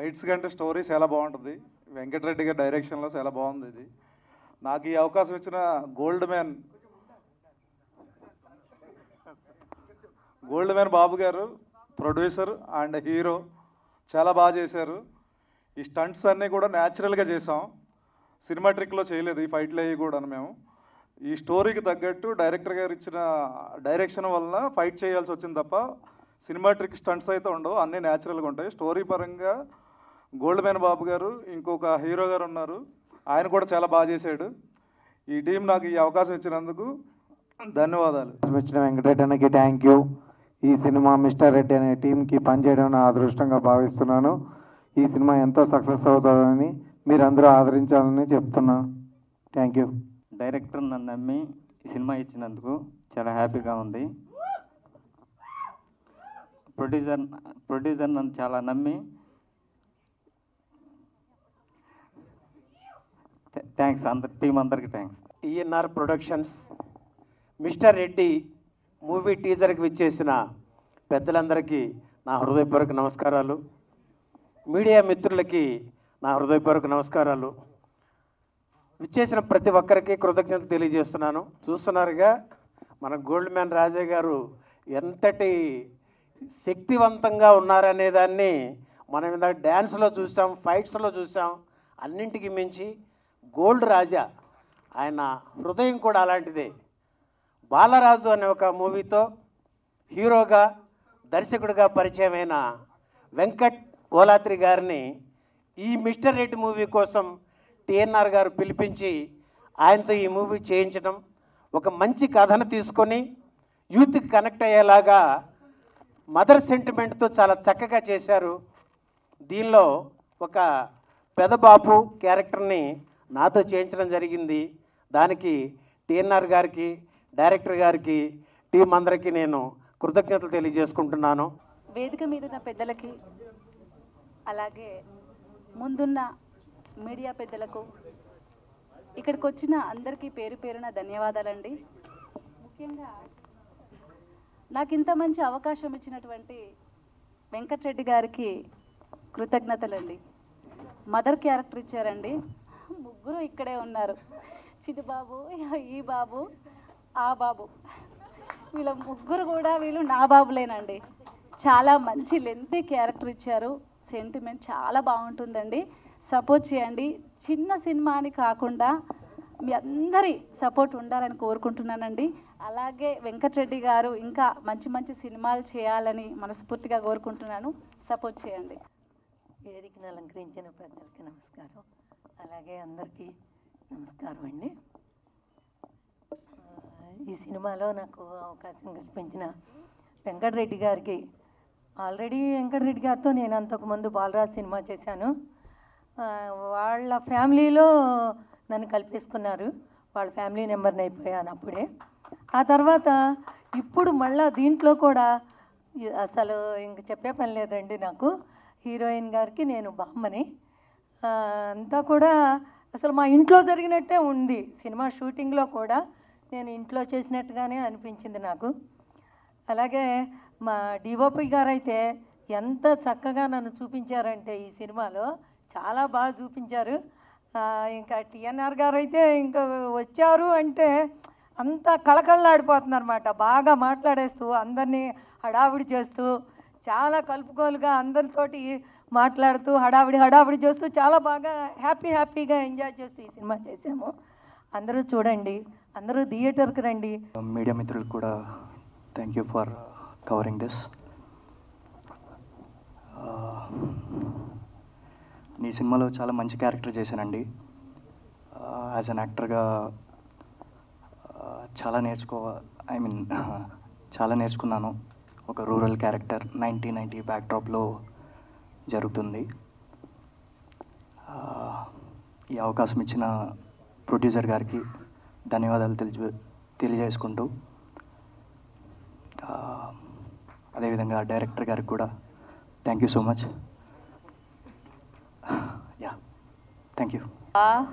Fights కంటే story చాలా బాగుంటుంది. వెంకటరెడ్డి గారి డైరెక్షన్లో చాలా బాగుంది ఇది. నాకు ఈ అవకాశం ఇచ్చిన గోల్డ్ మ్యాన్ బాబు గారు, ప్రొడ్యూసర్ అండ్ హీరో చాలా బాగా చేశారు. ఈ స్టంట్స్ అన్నీ కూడా న్యాచురల్గా చేసాం, సినిమా ట్రిక్లో చేయలేదు ఈ ఫైట్లు అవి కూడా. మేము ఈ స్టోరీకి తగ్గట్టు డైరెక్టర్ గారు ఇచ్చిన డైరెక్షన్ వలన ఫైట్ చేయాల్సి వచ్చింది తప్ప సినిమా ట్రిక్ స్టంట్స్ అయితే ఉండవు, అన్నీ న్యాచురల్గా ఉంటాయి. స్టోరీ పరంగా గోల్డ్ మ్యాన్ బాబు గారు, ఇంకొక హీరో గారు ఉన్నారు, ఆయన కూడా చాలా బాగా చేశాడు. ఈ టీం నాకు ఈ అవకాశం ఇచ్చినందుకు ధన్యవాదాలు. ఇచ్చిన వెంకటరెడ్డి అన్నకి థ్యాంక్ యూ. ఈ సినిమా మిస్టర్ రెడ్డి అనే టీంకి పనిచేయడం నా అదృష్టంగా భావిస్తున్నాను. ఈ సినిమా ఎంతో సక్సెస్ అవుతుందని మీరు అందరూ ఆదరించాలని చెప్తున్నాను. Thank you. డైరెక్టర్ నన్ను నమ్మి ఈ సినిమా ఇచ్చినందుకు చాలా హ్యాపీగా ఉంది. ప్రొడ్యూసర్ నన్ను చాలా నమ్మి థ్యాంక్స్. టీం అందరికీ thanks. ENR productions mister Reddy movie టీజర్కి విచ్చేసిన పెద్దలందరికీ నా హృదయపూర్వక నమస్కారాలు. మీడియా మిత్రులకి నా హృదయపూర్వక నమస్కారాలు. విచ్చేసిన ప్రతి ఒక్కరికి కృతజ్ఞతలు తెలియజేస్తున్నాను. చూస్తున్నారుగా మన గోల్డ్ మ్యాన్ రాజా గారు ఎంతటి శక్తివంతంగా ఉన్నారనే దాన్ని మనం ఇందాక డ్యాన్స్లో చూసాం, ఫైట్స్లో చూసాం. అన్నింటికి మించి గోల్డ్ రాజా ఆయన హృదయం కూడా అలాంటిదే. బాలరాజు అనే ఒక మూవీతో హీరోగా దర్శకుడిగా పరిచయమైన వెంకట్ ఓలాత్రి గారిని ఈ మిస్టర్ రెడ్డి మూవీ కోసం టిఎన్ఆర్ గారు పిలిపించి ఆయనతో ఈ మూవీ చేయించడం, ఒక మంచి కథను తీసుకొని యూత్కి కనెక్ట్ అయ్యేలాగా మదర్ సెంటిమెంట్తో చాలా చక్కగా చేశారు. దీనిలో ఒక పెదబాబు క్యారెక్టర్ని నాతో చేయించడం జరిగింది. దానికి టిఎన్ఆర్ గారికి, డైరెక్టర్ గారికి, టీం అందరికీ నేను కృతజ్ఞతలు తెలియజేసుకుంటున్నాను. వేదిక మీద ఉన్న పెద్దలకి, అలాగే ముందున్న మీడియా పెద్దలకు, ఇక్కడికి వచ్చిన అందరికీ పేరు పేరున ధన్యవాదాలండి. ముఖ్యంగా నాకు ఇంత మంచి అవకాశం ఇచ్చినటువంటి వెంకటరెడ్డి గారికి కృతజ్ఞతలండి. మదర్ క్యారెక్టర్ ఇచ్చారండి. ముగ్గురు ఇక్కడే ఉన్నారు, చిట్టుబాబు, ఈ బాబు, ఆ బాబు. వీళ్ళ ముగ్గురు కూడా వీళ్ళు నా బాబులేనండి. చాలా మంచి లెంతీ క్యారెక్టర్ ఇచ్చారు. సెంటిమెంట్ చాలా బాగుంటుందండి. సపోర్ట్ చేయండి. చిన్న సినిమా అని కాకుండా మీ అందరి సపోర్ట్ ఉండాలని కోరుకుంటున్నానండి. అలాగే వెంకటరెడ్డి గారు ఇంకా మంచి మంచి సినిమాలు చేయాలని మనస్ఫూర్తిగా కోరుకుంటున్నాను. సపోర్ట్ చేయండి. వేదికను అలంకరించిన పెద్దలకి నమస్కారం, అలాగే అందరికీ నమస్కారం అండి. ఈ సినిమాలో నాకు అవకాశం కల్పించిన వెంకటరెడ్డి గారికి, ఆల్రెడీ వెంకటరెడ్డి గారితో నేను అంతకుముందు బాలరాజ్ సినిమా చేశాను. వాళ్ళ ఫ్యామిలీలో నన్ను కల్పేసుకున్నారు. వాళ్ళ ఫ్యామిలీ మెంబర్ని అయిపోయాను అప్పుడే. ఆ తర్వాత ఇప్పుడు మళ్ళా దీంట్లో కూడా అసలు ఇంక చెప్పే పని లేదండి. నాకు హీరోయిన్ గారికి నేను బామ్మని. అంతా కూడా అసలు మా ఇంట్లో జరిగినట్టే ఉంది. సినిమా షూటింగ్లో కూడా నేను ఇంట్లో చేసినట్టుగానే అనిపించింది నాకు. అలాగే మా డిఓపి గారు అయితే ఎంత చక్కగా నన్ను చూపించారంటే ఈ సినిమాలో చాలా బాగా చూపించారు. ఇంకా టిఎన్ఆర్ గారు అయితే ఇంకా వచ్చారు అంటే అంతా కళకళలాడిపోతున్నారు అన్నమాట. బాగా మాట్లాడేస్తూ అందరినీ హడావిడి చేస్తూ చాలా కలుపుకోలుగా అందరితోటి మాట్లాడుతూ హడావిడి చేస్తూ చాలా బాగా హ్యాపీగా ఎంజాయ్ చేస్తూ ఈ సినిమా చేసాము. అందరూ చూడండి, అందరూ థియేటర్కి రండి. మీడియా మిత్రులకు కూడా thank you for covering this. ఈ సినిమాలో చాలా మంచి క్యారెక్టర్ చేశానండి. యాజ్ అన్ యాక్టర్గా చాలా నేర్చుకున్నాను. ఒక రూరల్ క్యారెక్టర్ 1990 బ్యాక్డ్రాప్లో జరుగుతుంది. ఈ అవకాశం ఇచ్చిన ప్రొడ్యూసర్ గారికి ధన్యవాదాలు తెలియజేసుకుంటూ, అదేవిధంగా డైరెక్టర్ గారికి కూడా thank you so much. Thank you.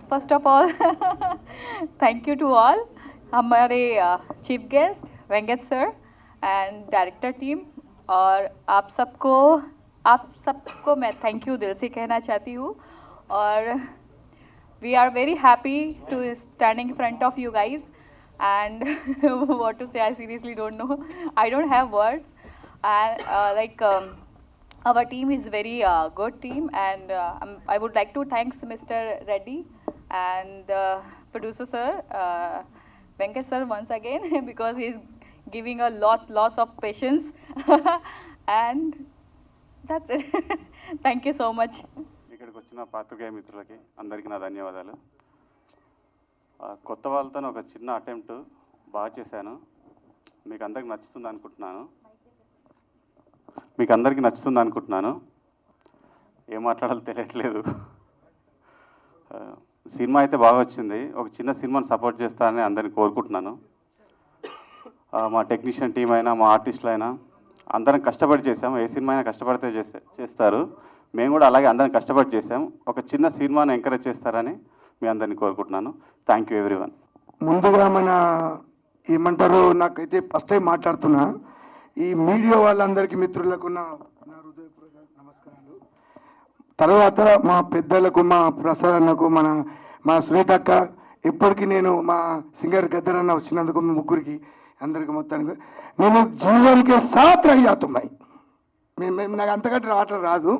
First of all thank you to all हमारे chief guest Venkat sir and director team और आप सबको आप सबको मैं थैंक यू दिल से कहना चाहती हूँ और we are very happy to standing in front of you guys and what to say, I seriously don't know. I don't have words and our team is very good team and I would like to thank Mr. Reddy and producer sir Venkat sir once again because he's giving a lots of patience and that's it. Thank you so much. ఇక్కడికి వచ్చిన పాత్రికేయ మిత్రులకి అందరికీ నా ధన్యవాదాలు. కొత్త వాళ్ళతో ఒక చిన్న అటెంప్ట్ బాగా చేశాను. మీకు అందరికి నచ్చుతుంది అనుకుంటున్నాను. ఏం మాట్లాడాలో తెలియట్లేదు. సినిమా అయితే బాగా వచ్చింది. ఒక చిన్న సినిమాని సపోర్ట్ చేస్తానని అందరిని కోరుకుంటున్నాను. మా టెక్నీషియన్ టీం అయినా మా ఆర్టిస్టులు అయినా అందరం కష్టపడి చేసాము. ఏ సినిమా అయినా కష్టపడితే చేస్తారు. మేము కూడా అలాగే అందరం కష్టపడి చేసాం. ఒక చిన్న సినిమాని ఎంకరేజ్ చేస్తారని మీ అందరినీ కోరుకుంటున్నాను. Thank you everyone. ముందుగా మన ఏమంటారు, నాకైతే ఫస్ట్ టైం మాట్లాడుతున్నా. ఈ మీడియా వాళ్ళందరికీ మిత్రులకు నా హృదయపూర్వక నమస్కారాలు. తర్వాత మా పెద్దలకు, మా ప్రసాదన్నకు, మా సునీతక్క, ఇప్పటికీ నేను మా సింగర్ గద్దరన్న వచ్చినందుకు మీ ముగ్గురికి అందరికీ మొత్తానికి నేను జీవన్కే సాత్ రహి తుమ్మాయి. మేము నాకు అంతకంటే ఆటలు రాదు.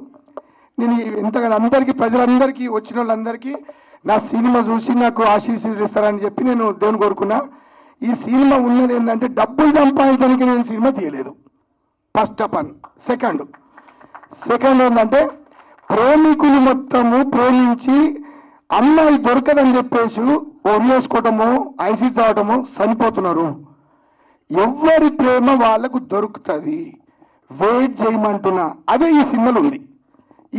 నేను ఎంతగానో అందరికీ, ప్రజలందరికీ, వచ్చిన వాళ్ళందరికీ నా సినిమా చూసి నాకు ఆశీస్సులు ఇస్తారని చెప్పి నేను దేవుని కోరుకున్నా. ఈ సినిమా ఉన్నది ఏంటంటే డబ్బులు సంపాదించడానికి నేను సినిమా తీయలేదు. First of all. సెకండ్ ఏంటంటే ప్రేమికులు మొత్తము ప్రేమించి అమ్మాయి దొరకదని చెప్పేసి ఒరియేసుకోవటము, ఐసీట్ అవటము, చనిపోతున్నారు. ఎవరి ప్రేమ వాళ్ళకు దొరుకుతుంది. వెయిట్ చేయమంటున్నా. అదే ఈ సినిమాలో ఉంది.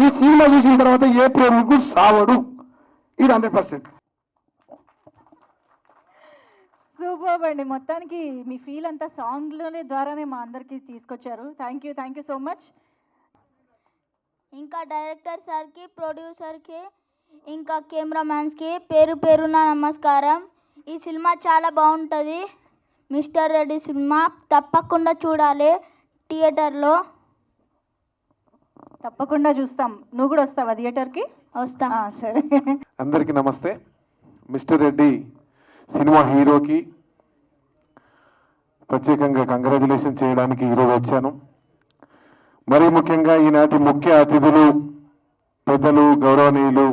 ఈ సినిమా చూసిన తర్వాత ఏ ప్రేమికుడు సావడు. ఇది 100%. సూపర్ అండి. మొత్తానికి మీ ఫీల్ అంతా సాంగ్లోనే ద్వారానే మా అందరికీ తీసుకొచ్చారు. Thank you so much. ఇంకా డైరెక్టర్ సార్కి, ప్రొడ్యూసర్కి, ఇంకా కెమెరామ్యాన్స్కి పేరున నమస్కారం. ఈ సినిమా చాలా బాగుంటుంది. మిస్టర్ రెడ్డి సినిమా తప్పకుండా చూడాలి థియేటర్లో. తప్పకుండా చూస్తాం. నువ్వు కూడా వస్తావా థియేటర్కి? వస్తా. సరే. అందరికీ నమస్తే. మిస్టర్ రెడ్డి సినిమా హీరోకి ప్రత్యేకంగా కంగ్రాచులేషన్ చేయడానికి ఈరోజు వచ్చాను. మరీ ముఖ్యంగా ఈనాటి ముఖ్య అతిథులు, పెద్దలు, గౌరవనీయులు,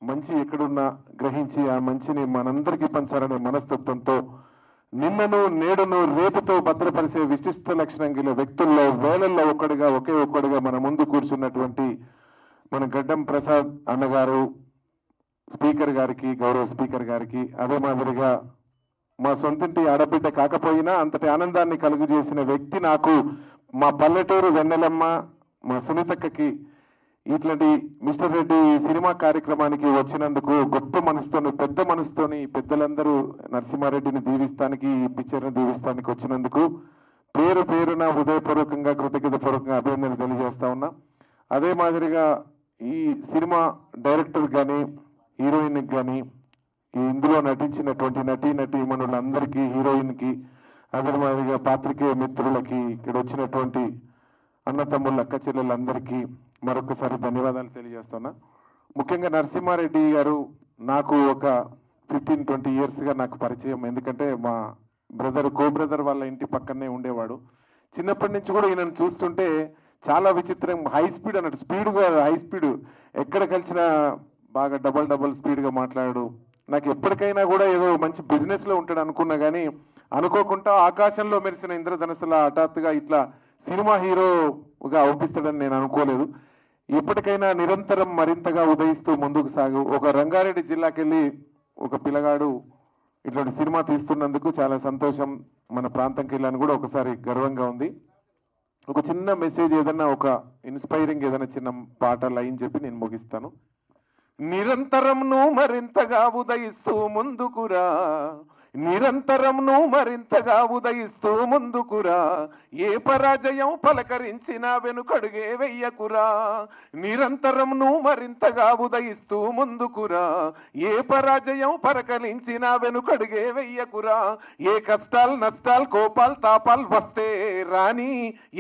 మంచి ఎక్కడున్నా గ్రహించి ఆ మంచిని మనందరికీ పంచాలనే మనస్తత్వంతో నిన్నను, నేడును, రేపుతో భద్రపరిచే విశిష్ట లక్షణం గల వ్యక్తుల్లో వేలల్లో ఒకే ఒక్కడిగా మన ముందు కూర్చున్నటువంటి మన గడ్డం ప్రసాద్ అన్నగారు, స్పీకర్ గారికి, గౌరవ స్పీకర్ గారికి, అదే మాదిరిగా మా సొంతింటి ఆడబిడ్డ కాకపోయినా అంతటి ఆనందాన్ని కలుగజేసిన వ్యక్తి నాకు మా పల్లెటూరు వెన్నెలమ్మ, మా సునీతక్కకి ఇట్లాంటి మిస్టర్ రెడ్డి సినిమా కార్యక్రమానికి వచ్చినందుకు గొప్ప మనసుతోని, పెద్ద మనసుతోని పెద్దలందరూ నరసింహారెడ్డిని దీవిస్తానికి, ఈ పిక్చర్ని దీవిస్తానికి వచ్చినందుకు పేరున హృదయపూర్వకంగా, కృతజ్ఞతాపూర్వకంగా అభినందనలు తెలియజేస్తా ఉన్నా. అదే మాదిరిగా ఈ సినిమా డైరెక్టర్ కానీ, హీరోయిన్కి కానీ, ఇందులో నటించినటువంటి నటీమణులందరికీ, హీరోయిన్కి, అదే మాదిరిగా పాత్రికేయ మిత్రులకి, ఇక్కడ వచ్చినటువంటి అన్నతమ్ముళ్ళ, అక్క చెల్లెళ్ళందరికీ మరొకసారి ధన్యవాదాలు తెలియజేస్తున్నా. ముఖ్యంగా నరసింహారెడ్డి గారు నాకు ఒక 15-20 ఇయర్స్గా నాకు పరిచయం. ఎందుకంటే మా కో బ్రదర్ వాళ్ళ ఇంటి పక్కనే ఉండేవాడు. చిన్నప్పటి నుంచి కూడా ఈయనను చూస్తుంటే చాలా విచిత్రం. హై స్పీడ్ అన్నట్టు, స్పీడ్గా హై స్పీడ్, ఎక్కడ కలిసినా బాగా డబల్ స్పీడ్గా మాట్లాడు. నాకు ఎప్పటికైనా కూడా ఏదో మంచి బిజినెస్లో ఉంటాడు అనుకున్నా, కానీ అనుకోకుండా ఆకాశంలో మెరిసిన ఇంద్రధనుసులా హఠాత్తుగా ఇట్లా సినిమా హీరోగా అవుపిస్తాడని నేను అనుకోలేదు. ఎప్పటికైనా నిరంతరం మరింతగా ఉదయిస్తూ ముందుకు సాగు. ఒక రంగారెడ్డి జిల్లాకి వెళ్ళి ఒక పిల్లగాడు ఇట్లాంటి సినిమా తీస్తున్నందుకు చాలా సంతోషం. మన ప్రాంతంకి వెళ్ళని కూడా ఒకసారి గర్వంగా ఉంది. ఒక చిన్న మెసేజ్, ఏదన్నా ఒక ఇన్స్పైరింగ్ ఏదైనా చిన్న పాట లైన్ చెప్పి నేను ముగిస్తాను. నిరంతరంను మరింతగా ఉదయిస్తూ ముందుకురా, నిరంతరంను మరింతగా ఉదయిస్తూ ముందుకురా, ఏ పరాజయం పలకరించినా వెనుకడుగే వెయ్యకురా. నిరంతరంను మరింతగా ఉదయిస్తూ ముందుకురా, ఏ పరాజయం పలకరించినా వెనుకడుగే వెయ్యకురా. ఏ కష్టాలు, నష్టాలు, కోపాలు, తాపాలు వస్తే రాని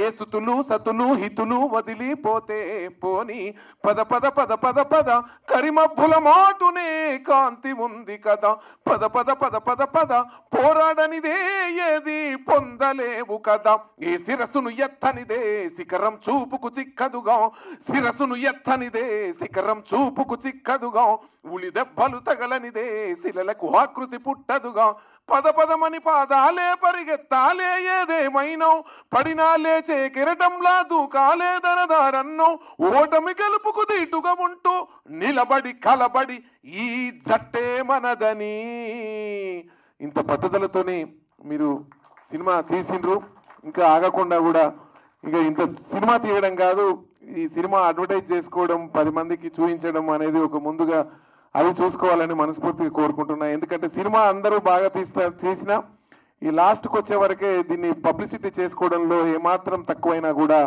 ఏ సుతులు సతులు హితులు వదిలిపోతే పోని పద పద పద పద పద కరిమబ్బుల మాటునే కాంతి ఉంది కదా పద పద పద పద పద పోరాడనిదే ఏది పొందలేవు కదా ఏ శిరసును ఎత్తనిదే శిఖరం చూపుకు చిక్కదుగా శిరసును ఎత్తనిదే శిఖరం చూపుకు చిక్కదుగా ఉలి దెబ్బలు తగలనిదే శిలలకు ఆకృతి పుట్టదుగా పద పదమని పాదాలే పరిగెత్తాలే ఏదేమైనా పడినా లేచే కిరటంలా దూకాలే దరదారన్నో ఓటమి గెలుపుకు దీటుగా ఉంటూ నిలబడి కలబడి ఈ జట్టే మనదని ఇంత పద్ధతులతోని మీరు సినిమా తీసిండ్రు. ఇంకా ఆగకుండా కూడా ఇంకా ఇంత సినిమా తీయడం కాదు, ఈ సినిమా అడ్వర్టైజ్ చేసుకోవడం 10 మందికి చూపించడం అనేది ఒక ముందుగా అది చూసుకోవాలని మనస్ఫూర్తిగా కోరుకుంటున్నా. ఎందుకంటే సినిమా అందరూ బాగా తీసినా ఈ లాస్ట్కి వచ్చే వరకే దీన్ని పబ్లిసిటీ చేసుకోవడంలో ఏమాత్రం తక్కువైనా కూడా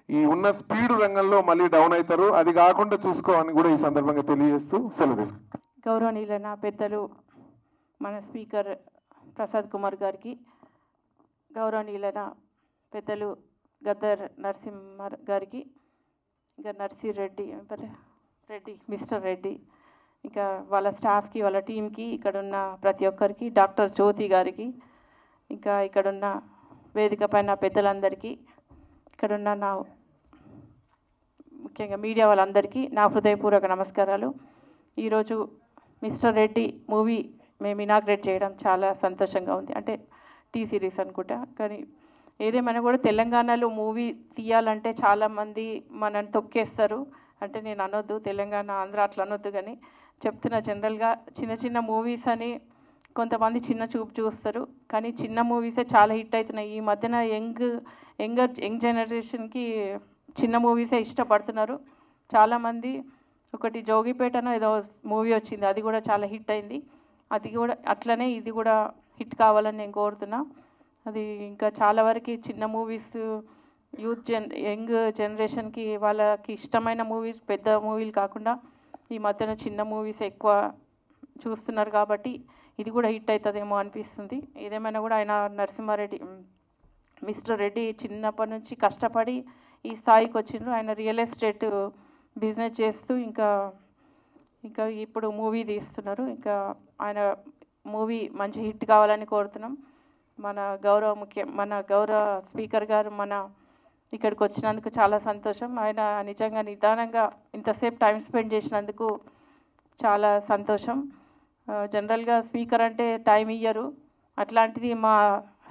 ఈ ఉన్న స్పీడ్ రంగంలో మళ్ళీ డౌన్ అవుతారు. అది కాకుండా చూసుకోవాలని కూడా ఈ సందర్భంగా తెలియజేస్తూ సెలవు తీసుకుంటాం. గౌరవనీయులైన పెద్దలు మన స్పీకర్ ప్రసాద్ కుమార్ గారికి, గౌరవనీయులైన పెద్దలు గద్దర్ నరసింహ గారికి, ఇంకా నర్సిరెడ్డి రెడ్డి మిస్టర్ రెడ్డి, ఇంకా వాళ్ళ స్టాఫ్కి వాళ్ళ టీంకి, ఇక్కడున్న ప్రతి ఒక్కరికి, డాక్టర్ జ్యోతి గారికి, ఇంకా ఇక్కడున్న వేదిక పైన పెద్దలందరికీ, ఇక్కడున్న నా ముఖ్యంగా మీడియా వాళ్ళందరికీ నా హృదయపూర్వక నమస్కారాలు. ఈరోజు మిస్టర్ రెడ్డి మూవీ మేము ఇనాగ్రేట్ చేయడం చాలా సంతోషంగా ఉంది. అంటే టీ సిరీస్ అనుకుంటా, కానీ ఏదేమైనా కూడా తెలంగాణలో మూవీ తీయాలంటే చాలామంది మనని తొక్కేస్తారు. అంటే నేను అనొద్దు, తెలంగాణ ఆంధ్ర అట్లా అనొద్దు, కానీ చెప్తున్నా జనరల్గా చిన్న చిన్న మూవీస్ అని కొంతమంది చిన్న చూపు చూస్తారు, కానీ చిన్న మూవీసే చాలా హిట్ అవుతున్నాయి. ఈ మధ్యన యంగ్ జనరేషన్కి చిన్న మూవీసే ఇష్టపడుతున్నారు చాలామంది. ఒకటి జోగిపేటనో ఏదో మూవీ వచ్చింది, అది కూడా చాలా హిట్ అయింది. అది కూడా అట్లనే ఇది కూడా హిట్ కావాలని నేను కోరుతున్నా. అది ఇంకా చాలా వరకు చిన్న మూవీస్ యంగ్ జనరేషన్కి వాళ్ళకి ఇష్టమైన మూవీస్ పెద్ద మూవీలు కాకుండా ఈ మధ్యన చిన్న మూవీస్ ఎక్కువ చూస్తున్నారు కాబట్టి ఇది కూడా హిట్ అవుతుందేమో అనిపిస్తుంది. ఏదేమైనా కూడా ఆయన నరసింహారెడ్డి మిస్టర్ రెడ్డి చిన్నప్పటి నుంచి కష్టపడి ఈ స్థాయికి వచ్చిండ్రు. ఆయన రియల్ ఎస్టేట్ బిజినెస్ చేస్తూ ఇంకా ఇప్పుడు మూవీ తీస్తున్నారు. ఇంకా ఆయన మూవీ మంచి హిట్ కావాలని కోరుతున్నాం. మన గౌరవ స్పీకర్ గారు ఇక్కడికి వచ్చినందుకు చాలా సంతోషం. ఆయన నిజంగా నిదానంగా ఇంతసేపు టైం స్పెండ్ చేసినందుకు చాలా సంతోషం. జనరల్గా స్పీకర్ అంటే టైం ఇయ్యరు, అట్లాంటిది మా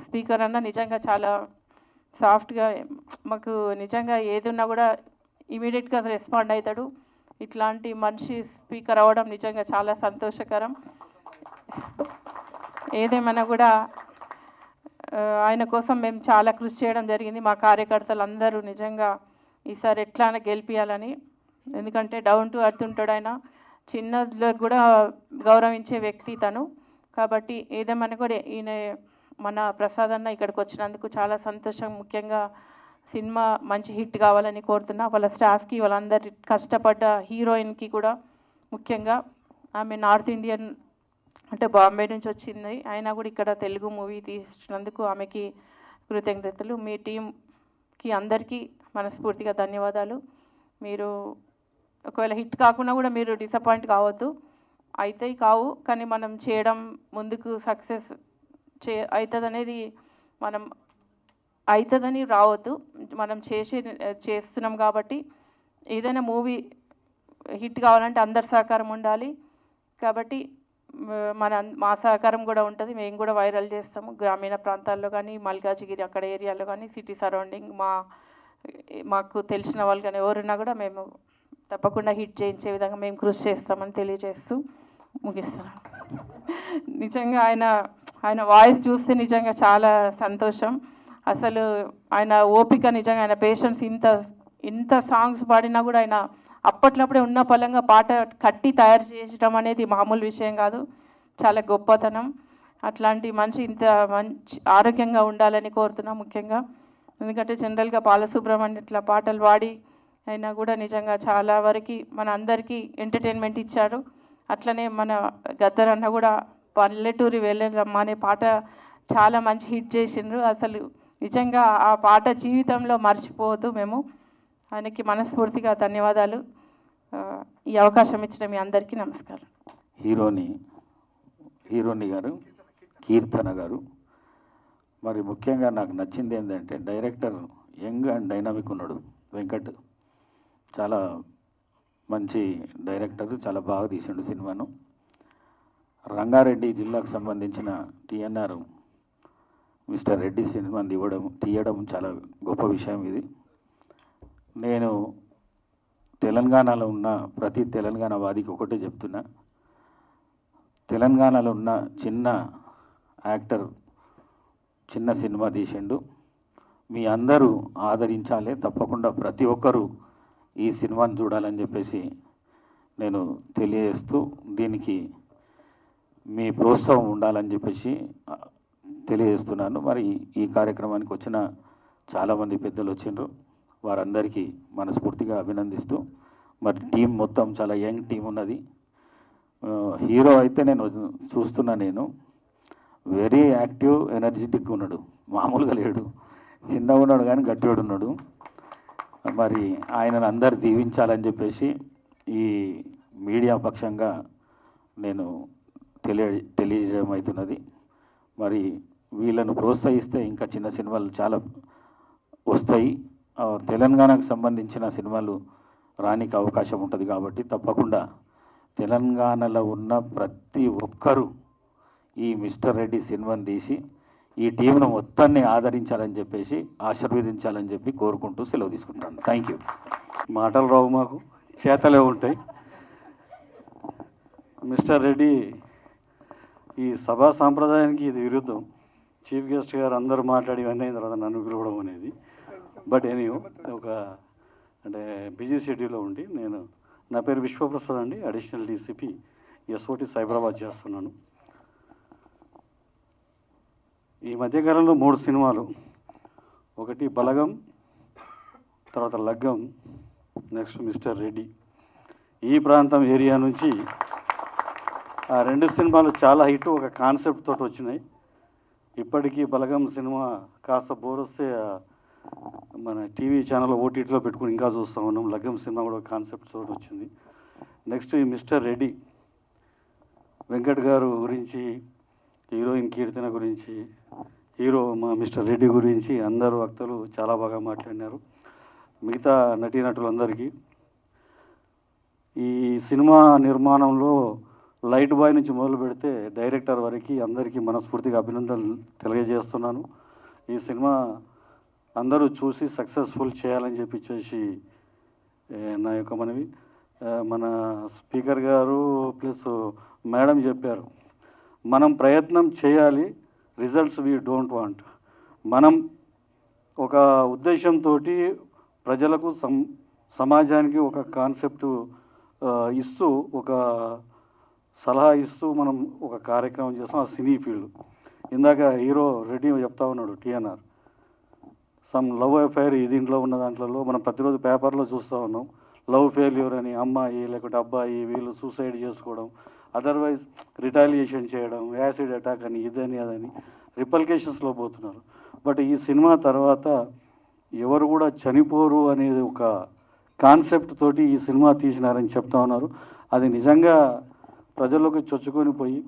స్పీకర్ అన్న నిజంగా చాలా సాఫ్ట్గా మాకు నిజంగా ఏది ఉన్నా కూడా ఇమీడియట్గా రెస్పాండ్ అవుతాడు. ఇట్లాంటి మనిషి స్పీకర్ అవ్వడం నిజంగా చాలా సంతోషకరం. ఏదేమైనా కూడా ఆయన కోసం మేము చాలా కృషి చేయడం జరిగింది. మా కార్యకర్తలు అందరూ నిజంగా ఈసారి ఎట్లా గెలిపియాలని, ఎందుకంటే డౌన్ టు అర్త్ ఉంటాడు ఆయన, చిన్నలకు కూడా గౌరవించే వ్యక్తి తను. కాబట్టి ఏదేమైనా కూడా ఈయన మన ప్రసాద్ అన్న ఇక్కడికి వచ్చినందుకు చాలా సంతోషం. ముఖ్యంగా సినిమా మంచి హిట్ కావాలని కోరుతున్నా. వాళ్ళ స్టాఫ్కి, వాళ్ళందరి కష్టపడ్డ హీరోయిన్కి కూడా ముఖ్యంగా, ఆమె నార్త్ ఇండియన్ అంటే బాంబే నుంచి వచ్చింది, అయినా కూడా ఇక్కడ తెలుగు మూవీ తీసినందుకు ఆమెకి కృతజ్ఞతలు. మీ టీంకి అందరికీ మనస్ఫూర్తిగా ధన్యవాదాలు. మీరు ఒకవేళ హిట్ కాకుండా కూడా మీరు డిసప్పాయింట్ కావద్దు, అయితే కావు, కానీ మనం చేయడం ముందుకు సక్సెస్ అవుతుంది అనేది మనం అవుతుందని రావద్దు. మనం చేస్తున్నాం కాబట్టి ఏదైనా మూవీ హిట్ కావాలంటే అందరి సహకారం ఉండాలి. కాబట్టి మా సహకారం కూడా ఉంటుంది. మేము కూడా వైరల్ చేస్తాము గ్రామీణ ప్రాంతాల్లో కానీ, మల్కాజిగిరి అక్కడ ఏరియాలో కానీ, సిటీ సరౌండింగ్ మాకు తెలిసిన వాళ్ళు కానీ ఎవరున్నా కూడా మేము తప్పకుండా హిట్ చేయించే విధంగా మేము కృషి చేస్తామని తెలియజేస్తూ ముగిస్తున్నాను. నిజంగా ఆయన వాయిస్ చూస్తే నిజంగా చాలా సంతోషం. అసలు ఆయన ఓపిక, నిజంగా ఆయన పేషెన్స్, ఇంత సాంగ్స్ పాడినా కూడా ఆయన అప్పట్లప్పుడే ఉన్న పలంగా పాట కట్టి తయారు చేయడం అనేది మామూలు విషయం కాదు, చాలా గొప్పతనం. అట్లాంటి మనిషి ఇంత మంచి ఆరోగ్యంగా ఉండాలని కోరుతున్నాం ముఖ్యంగా. ఎందుకంటే జనరల్గా బాలసుబ్రహ్మణ్యం ఇట్లా పాటలు పాడి అయినా కూడా నిజంగా చాలా వరకు మన అందరికీ ఎంటర్టైన్మెంట్ ఇచ్చారు. అట్లనే మన గద్దర్ అన్న కూడా పల్లెటూరి వెళ్ళరమ్మ అనే పాట చాలా మంచి హిట్ చేసిండ్రు. అసలు నిజంగా ఆ పాట జీవితంలో మర్చిపోవద్దు మేము. ఆయనకి మనస్ఫూర్తిగా ధన్యవాదాలు. ఈ అవకాశం ఇచ్చిన మీ అందరికీ నమస్కారం. హీరోని గారు కీర్తన గారు, మరి ముఖ్యంగా నాకు నచ్చింది ఏంటంటే డైరెక్టర్ యంగ్ అండ్ డైనామిక్ ఉన్నాడు వెంకట్. చాలా మంచి డైరెక్టర్, చాలా బాగా తీసిండు సినిమాను. రంగారెడ్డి జిల్లాకు సంబంధించిన టీఎన్ఆర్ మిస్టర్ రెడ్డి సినిమాని తీయడం చాలా గొప్ప విషయం ఇది. నేను తెలంగాణలో ఉన్న ప్రతి తెలంగాణ వాదికి ఒకటే చెప్తున్నా, తెలంగాణలో ఉన్న చిన్న యాక్టర్ చిన్న సినిమా తీసిండు, మీ అందరూ ఆదరించాలి, తప్పకుండా ప్రతి ఒక్కరూ ఈ సినిమాని చూడాలని చెప్పేసి నేను తెలియజేస్తూ, దీనికి మీ ప్రోత్సాహం ఉండాలని చెప్పేసి తెలియజేస్తున్నాను. మరి ఈ కార్యక్రమానికి వచ్చిన చాలామంది పెద్దలు వచ్చిండ్రు, వారందరికీ మనస్ఫూర్తిగా అభినందిస్తూ, మరి టీం మొత్తం చాలా యంగ్ టీం ఉన్నది. హీరో అయితే నేను చూస్తున్నా, నేను వెరీ యాక్టివ్ ఎనర్జెటిక్ ఉన్నాడు, మామూలుగా లేడు, చిన్నగా ఉన్నాడు కానీ గట్టివాడు ఉన్నాడు. మరి ఆయనను అందరు దీవించాలని చెప్పేసి ఈ మీడియా పక్షంగా నేను తెలియజేయడం అవుతున్నది. మరి వీళ్ళను ప్రోత్సహిస్తే ఇంకా చిన్న సినిమాలు చాలా వస్తాయి. తెలంగాణకు సంబంధించిన సినిమాలు రానికి అవకాశం ఉంటుంది కాబట్టి తప్పకుండా తెలంగాణలో ఉన్న ప్రతి ఒక్కరూ ఈ మిస్టర్ రెడ్డి సినిమాని తీసి ఈ టీంను మొత్తాన్ని ఆదరించాలని చెప్పేసి ఆశీర్వదించాలని చెప్పి కోరుకుంటూ సెలవు తీసుకుంటాను. Thank you. మాటలు రావు, మాకు చేతలే ఉంటాయి. మిస్టర్ రెడ్డి ఈ సభా సాంప్రదాయానికి ఇది విరుద్ధం. చీఫ్ గెస్ట్ గారు అందరూ మాట్లాడి ఇవన్నీ అయిన తర్వాత నన్ను పిలవడం అనేది. బట్ ఒక అంటే బిజీ షెడ్యూల్లో ఉండి నా పేరు విశ్వప్రసాద్ అండి, అడిషనల్ డీసీపీ ఎస్ఓటి సైబరాబాద్ చేస్తున్నాను. ఈ మధ్యకాలంలో 3 సినిమాలు, ఒకటి బలగం, తర్వాత లగ్గం, నెక్స్ట్ మిస్టర్ రెడ్డి. ఈ ప్రాంతం ఏరియా నుంచి ఆ 2 సినిమాలు చాలా హిట్, ఒక కాన్సెప్ట్ తోటి వచ్చినాయి. ఇప్పటికీ బలగం సినిమా కాస్త బోర్ వస్తే మన టీవీ ఛానల్ ఓటీటీలో పెట్టుకుని ఇంకా చూస్తూ ఉన్నాం. లగ్గం సినిమా కూడా కాన్సెప్ట్ తోటి వచ్చింది. నెక్స్ట్ ఈ మిస్టర్ రెడ్డి, వెంకట్ గారు గురించి, హీరోయిన్ కీర్తన గురించి, హీరో మా మిస్టర్ రెడ్డి గురించి అందరూ వక్తలు చాలా బాగా మాట్లాడినారు. మిగతా నటీనటులందరికీ ఈ సినిమా నిర్మాణంలో లైట్ బాయ్ నుంచి మొదలు పెడితే డైరెక్టర్ వరకు అందరికీ మనస్ఫూర్తిగా అభినందనలు తెలియజేస్తున్నాను. ఈ సినిమా అందరూ చూసి సక్సెస్ఫుల్ చేయాలని చెప్పి నా యొక్క మనవి. మన స్పీకర్ గారు ప్లస్ మేడం చెప్పారు, మనం ప్రయత్నం చేయాలి, రిజల్ట్స్ వీ డోంట్ వాంట్. మనం ఒక ఉద్దేశంతో ప్రజలకు సమాజానికి ఒక కాన్సెప్ట్ ఇస్తూ, ఒక సలహా ఇస్తూ మనం ఒక కార్యక్రమం చేస్తాం. ఆ సినీ ఫీల్డ్ ఇందాక హీరో రెడ్డి చెప్తా ఉన్నాడు, టీఎన్ఆర్ సమ్ లవ్ అఫైర్ దీంట్లో ఉన్న దాంట్లో మనం ప్రతిరోజు పేపర్లో చూస్తూ ఉన్నాం. లవ్ ఫెయిల్యూర్ అని అమ్మాయి లేకుంటే అబ్బాయి వీళ్ళు సూసైడ్ చేసుకోవడం, అదర్వైజ్ రిటాలియేషన్ చేయడం, యాసిడ్ అటాక్ అని ఇదని అదని రిపల్కేషన్స్లో పోతున్నారు. బట్ ఈ సినిమా తర్వాత ఎవరు కూడా చనిపోరు అనేది ఒక కాన్సెప్ట్ తోటి ఈ సినిమా తీసినారని చెప్తా ఉన్నారు. అది నిజంగా ప్రజల్లోకి చొచ్చుకొని పోయి